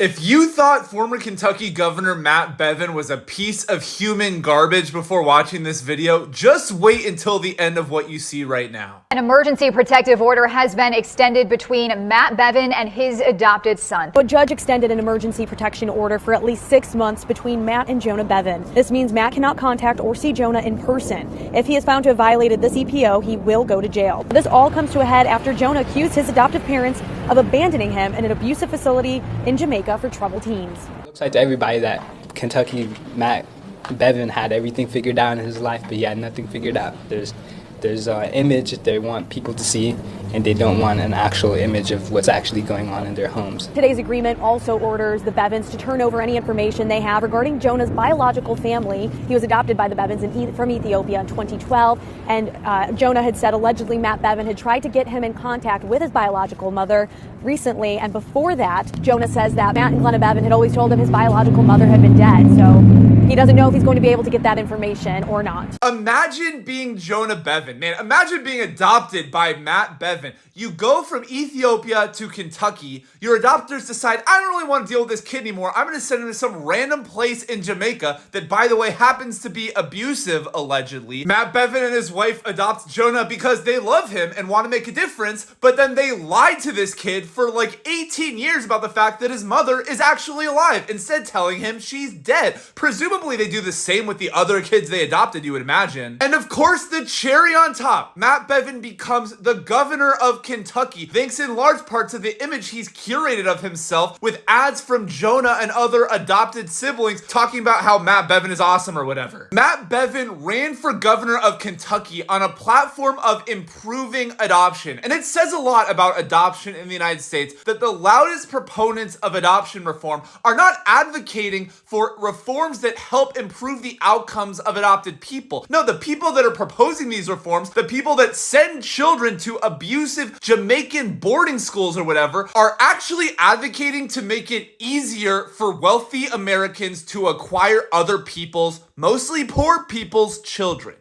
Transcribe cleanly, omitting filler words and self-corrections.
If you thought former Kentucky Governor Matt Bevin was a piece of human garbage before watching this video, just wait until the end of what you see right now. An emergency protective order has been extended between Matt Bevin and his adopted son. A judge extended an emergency protection order for at least 6 months between Matt and Jonah Bevin. This means Matt cannot contact or see Jonah in person. If he is found to have violated this EPO, he will go to jail. This all comes to a head after Jonah accused his adoptive parents of abandoning him in an abusive facility in Jamaica for troubled teens. It looks like to everybody that Kentucky Matt Bevin had everything figured out in his life, but he had nothing figured out. There's an image that they want people to see, and they don't want an actual image of what's actually going on in their homes. Today's agreement also orders the Bevins to turn over any information they have regarding Jonah's biological family. He was adopted by the Bevins from Ethiopia in 2012, and Jonah had said allegedly Matt Bevin had tried to get him in contact with his biological mother recently, and before that, Jonah says that Matt and Glenna Bevin had always told him his biological mother had been dead, so he doesn't know if he's going to be able to get that information or not. Imagine being Jonah Bevin, man. Imagine being adopted by Matt Bevin. You go from Ethiopia to Kentucky. Your adopters decide, I don't really want to deal with this kid anymore. I'm going to send him to some random place in Jamaica that, by the way, happens to be abusive, allegedly. Matt Bevin and his wife adopt Jonah because they love him and want to make a difference, but then they lied to this kid for like 18 years about the fact that his mother is actually alive, instead telling him she's dead. Presumably they do the same with the other kids they adopted, you would imagine. And of course, the cherry on top, Matt Bevin becomes the governor of Kentucky, thanks in large part to the image he's curated of himself with ads from Jonah and other adopted siblings talking about how Matt Bevin is awesome or whatever. Matt Bevin ran for governor of Kentucky on a platform of improving adoption. And it says a lot about adoption in the United States that the loudest proponents of adoption reform are not advocating for reforms that help improve the outcomes of adopted people. No, the people that are proposing these reforms, the people that send children to abusive Jamaican boarding schools or whatever, are actually advocating to make it easier for wealthy Americans to acquire other people's, mostly poor people's, children.